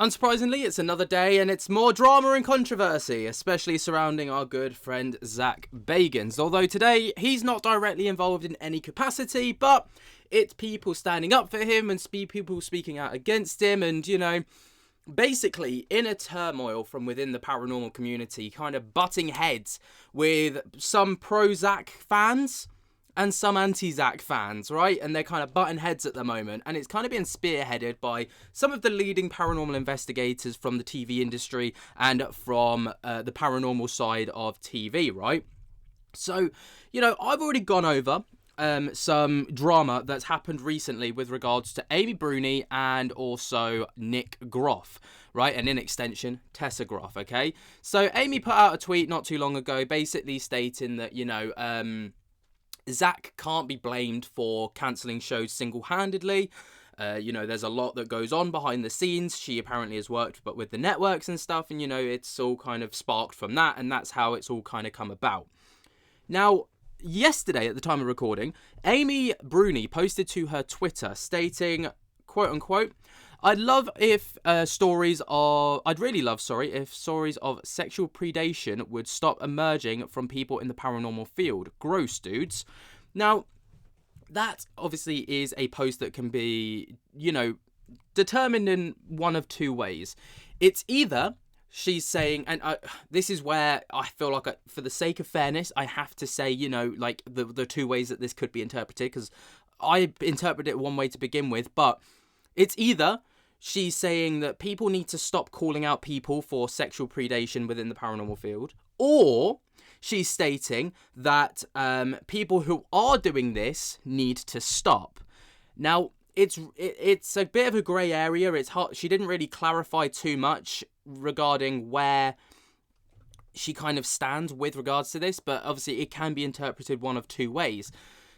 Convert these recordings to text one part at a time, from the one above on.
Unsurprisingly, it's another day and it's more drama and controversy, especially surrounding our good friend Zak Bagans. Although today, he's not directly involved in any capacity, but it's people standing up for him and people speaking out against him and, basically inner turmoil from within the paranormal community, kind of butting heads with some pro-Zak fans and some anti-Zak fans, right? And they're kind of butting heads at the moment. And it's kind of being spearheaded by some of the leading paranormal investigators from the TV industry and from the paranormal side of TV, right? So, I've already gone over some drama that's happened recently with regards to Amy Bruni and also Nick Groff, right? And in extension, Tessa Groff, okay? So Amy put out a tweet not too long ago basically stating that, Zak can't be blamed for cancelling shows single-handedly. There's a lot that goes on behind the scenes. She apparently has worked with the networks and stuff, and, it's all kind of sparked from that, and that's how it's all kind of come about. Now, yesterday, at the time of recording, Amy Bruni posted to her Twitter stating, quote-unquote, I'd really love, if stories of sexual predation would stop emerging from people in the paranormal field. Gross, dudes. Now, that obviously is a post that can be, determined in one of two ways. It's either she's saying, and this is where I feel like, for the sake of fairness, I have to say, the two ways that this could be interpreted, because I interpret it one way to begin with, but it's either she's saying that people need to stop calling out people for sexual predation within the paranormal field, or she's stating that people who are doing this need to stop. Now, it's a bit of a grey area. It's hard. She didn't really clarify too much regarding where she kind of stands with regards to this, but obviously it can be interpreted one of two ways.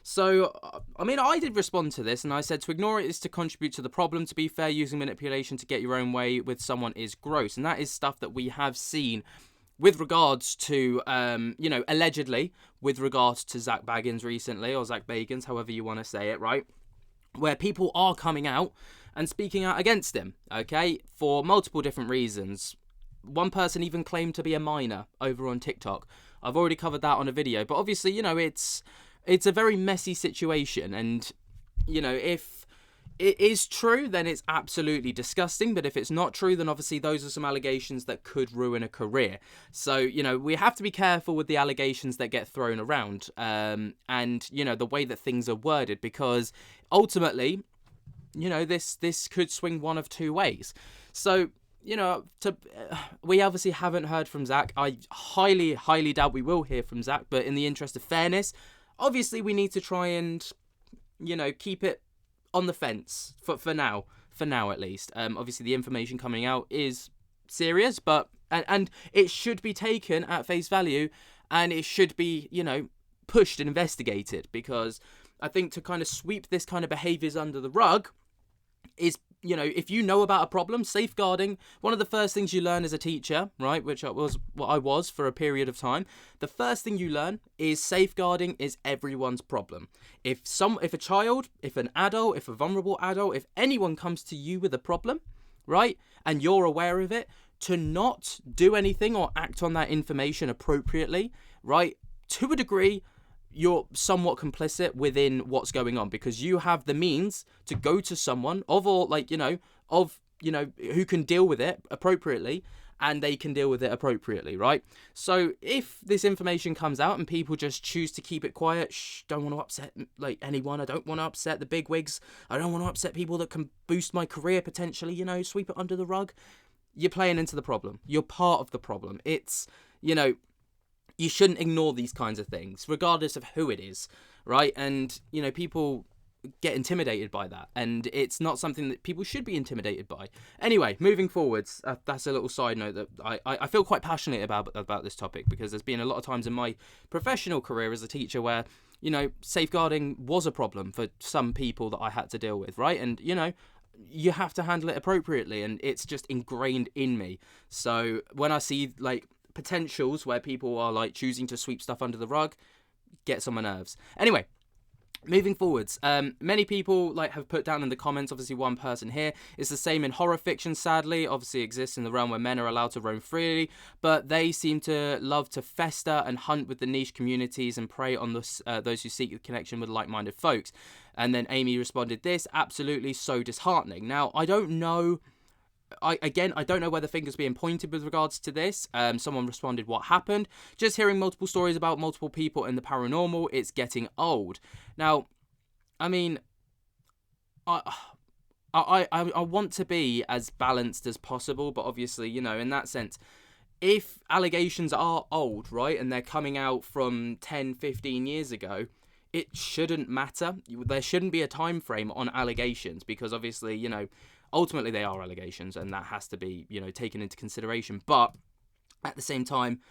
So, I did respond to this, and I said to ignore it is to contribute to the problem. To be fair, using manipulation to get your own way with someone is gross. And that is stuff that we have seen with regards to, allegedly, with regards to Zak Bagans recently, or Zak Bagans, however you want to say it, right? Where people are coming out and speaking out against him, okay, for multiple different reasons. One person even claimed to be a minor over on TikTok. I've already covered that on a video, but obviously, it's a very messy situation, and, if it is true, then it's absolutely disgusting, but if it's not true, then obviously those are some allegations that could ruin a career. So, we have to be careful with the allegations that get thrown around, and, the way that things are worded, because ultimately, this could swing one of two ways. So, we obviously haven't heard from Zak. I highly, highly doubt we will hear from Zak, but in the interest of fairness, obviously we need to try and, keep it on the fence for now at least. Obviously the information coming out is serious, but, and it should be taken at face value, and it should be, pushed and investigated, because I think to kind of sweep this kind of behaviours under the rug is, if you know about a problem, safeguarding, one of the first things you learn as a teacher, right, which was what I was for a period of time, the first thing you learn is safeguarding is everyone's problem. If a child, if an adult, if a vulnerable adult, if anyone comes to you with a problem, right, and you're aware of it, to not do anything or act on that information appropriately, right, to a degree, you're somewhat complicit within what's going on, because you have the means to go to someone who can deal with it appropriately, and they can deal with it appropriately, right? So if this information comes out and people just choose to keep it quiet, don't want to upset anyone, I don't want to upset the bigwigs, I don't want to upset people that can boost my career potentially, sweep it under the rug, you're playing into the problem. You're part of the problem. It's, you shouldn't ignore these kinds of things, regardless of who it is, right? And, people get intimidated by that, and it's not something that people should be intimidated by. Anyway, moving forwards, that's a little side note that I feel quite passionate about this topic, because there's been a lot of times in my professional career as a teacher where, safeguarding was a problem for some people that I had to deal with, right? And, you have to handle it appropriately, and it's just ingrained in me. So when I see, potentials where people are choosing to sweep stuff under the rug, gets on my nerves. Anyway, Moving forwards, many people have put down in the comments, obviously one person here, it's the same in horror fiction, sadly, obviously exists in the realm where men are allowed to roam freely, but they seem to love to fester and hunt with the niche communities and prey on those who seek a connection with like-minded folks. And then Amy responded this, absolutely so disheartening. Now, I don't know... I don't know where the finger's being pointed with regards to this. Someone responded, what happened? Just hearing multiple stories about multiple people in the paranormal, it's getting old. Now, I mean, I want to be as balanced as possible, but obviously, in that sense, if allegations are old, right, and they're coming out from 10, 15 years ago, it shouldn't matter. There shouldn't be a time frame on allegations because obviously, ultimately they are allegations and that has to be, taken into consideration. But at the same time,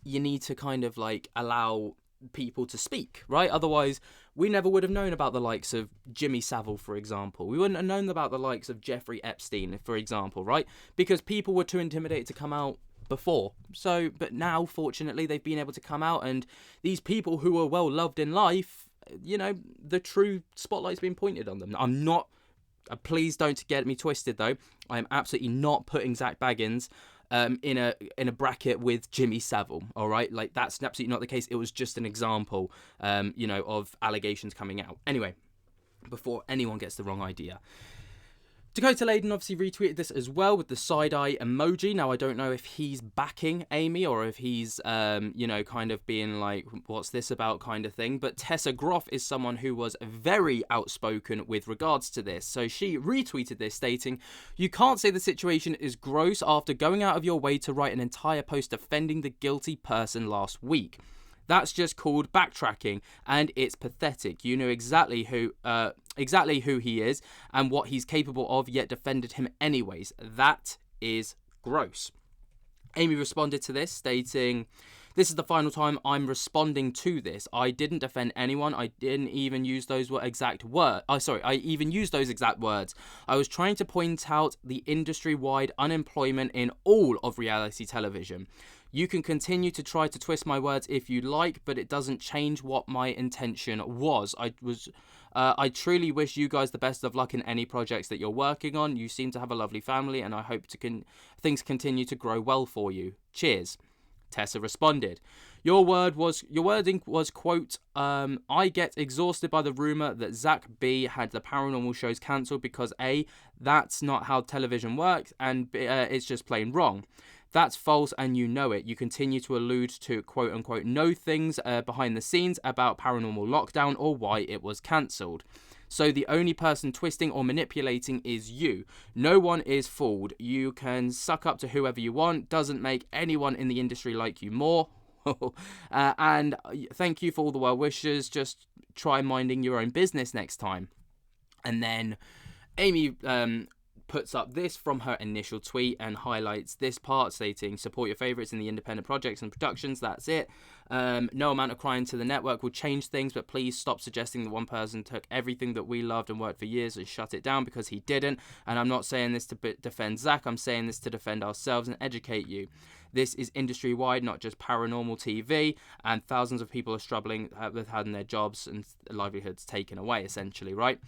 you need to kind of allow people to speak, right? Otherwise, we never would have known about the likes of Jimmy Savile, for example. We wouldn't have known about the likes of Jeffrey Epstein, for example, right? Because people were too intimidated to come out before. But now, fortunately, they've been able to come out, and these people who were well loved in life, the true spotlight's been pointed on them. I'm not... please don't get me twisted, though. I am absolutely not putting Zak Bagans in a bracket with Jimmy Savile, all right? That's absolutely not the case. It was just an example, of allegations coming out. Anyway, before anyone gets the wrong idea. Dakota Layden obviously retweeted this as well with the side-eye emoji. Now, I don't know if he's backing Amy or if he's, kind of being like, what's this about kind of thing. But Tessa Groff is someone who was very outspoken with regards to this. So she retweeted this stating, you can't say the situation is gross after going out of your way to write an entire post defending the guilty person last week. That's just called backtracking, and it's pathetic. You know exactly who he is and what he's capable of, yet defended him anyways. That is gross. Amy responded to this, stating, this is the final time I'm responding to this. I didn't defend anyone. I didn't even use those exact words. I even used those exact words. I was trying to point out the industry-wide unemployment in all of reality television. You can continue to try to twist my words if you like, but it doesn't change what my intention was. I truly wish you guys the best of luck in any projects that you're working on. You seem to have a lovely family, and I hope things continue to grow well for you. Cheers. Tessa responded, your wording was, quote, I get exhausted by the rumour that Zak B had the paranormal shows cancelled because A, that's not how television works, and B, it's just plain wrong. That's false and you know it. You continue to allude to quote unquote know things behind the scenes about paranormal lockdown or why it was cancelled. So the only person twisting or manipulating is you. No one is fooled. You can suck up to whoever you want. Doesn't make anyone in the industry like you more. And thank you for all the well wishes. Just try minding your own business next time. And then Amy puts up this from her initial tweet and highlights this part, stating, support your favourites in the independent projects and productions, that's it. No amount of crying to the network will change things, but please stop suggesting that one person took everything that we loved and worked for years and shut it down, because he didn't. And I'm not saying this to defend Zak, I'm saying this to defend ourselves and educate you. This is industry-wide, not just paranormal TV, and thousands of people are struggling with having their jobs and livelihoods taken away, essentially, right?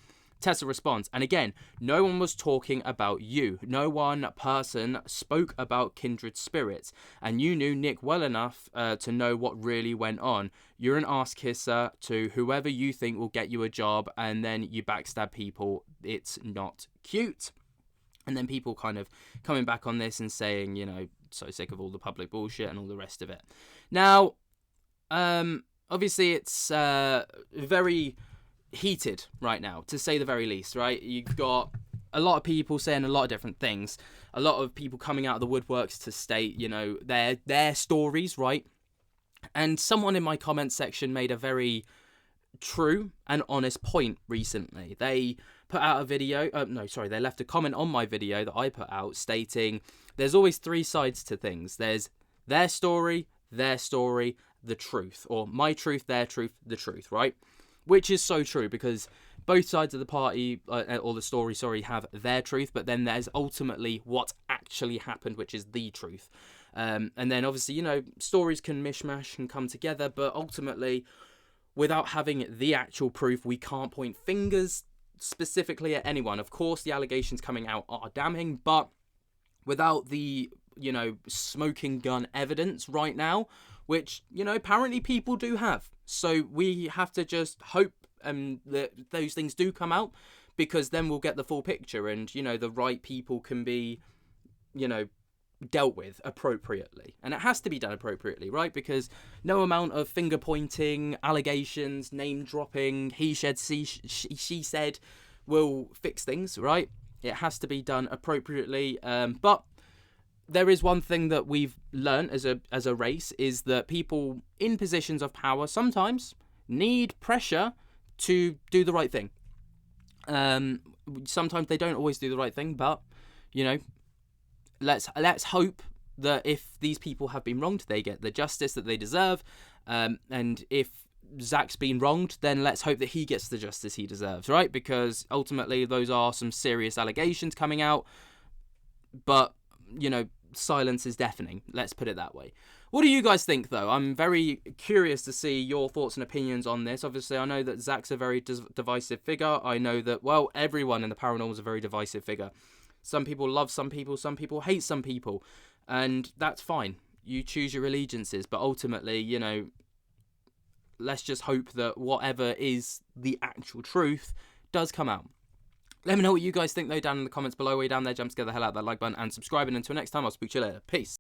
Tessa responds, and again, no one was talking about you. No one person spoke about kindred spirits, and you knew Nick well enough to know what really went on. You're an ass kisser to whoever you think will get you a job, and then you backstab people. It's not cute. And then people kind of coming back on this and saying, so sick of all the public bullshit and all the rest of it. Now, obviously it's very heated right now, to say the very least, right? You've got a lot of people saying a lot of different things, a lot of people coming out of the woodworks to state, their stories, right? And someone in my comment section made a very true and honest point recently. They put out a video, they left a comment on my video that I put out stating there's always three sides to things. There's their story, the truth, or my truth, their truth, the truth, right? Which is so true, because both sides of the party, or the story, have their truth, but then there's ultimately what actually happened, which is the truth. And then obviously, stories can mishmash and come together, but ultimately, without having the actual proof, we can't point fingers specifically at anyone. Of course, the allegations coming out are damning, but without the, smoking gun evidence right now, which, apparently people do have. So we have to just hope that those things do come out, because then we'll get the full picture, and, the right people can be, dealt with appropriately. And it has to be done appropriately, right? Because no amount of finger pointing, allegations, name dropping, he said, she said, will fix things, right? It has to be done appropriately. But there is one thing that we've learned as a race, is that people in positions of power sometimes need pressure to do the right thing. Sometimes they don't always do the right thing, but let's hope that if these people have been wronged, they get the justice that they deserve. And if Zak's been wronged, then let's hope that he gets the justice he deserves, right? Because ultimately those are some serious allegations coming out. But, silence is deafening. Let's put it that way. What do you guys think, though? I'm very curious to see your thoughts and opinions on this. Obviously, I know that Zak's a very divisive figure. I know that, everyone in the paranormal is a very divisive figure. Some people love some people hate some people. And that's fine. You choose your allegiances. But ultimately, let's just hope that whatever is the actual truth does come out. Let me know what you guys think, though, down in the comments below. Way down there, jump to get the hell out of that like button and subscribe. And until next time, I'll speak to you later. Peace.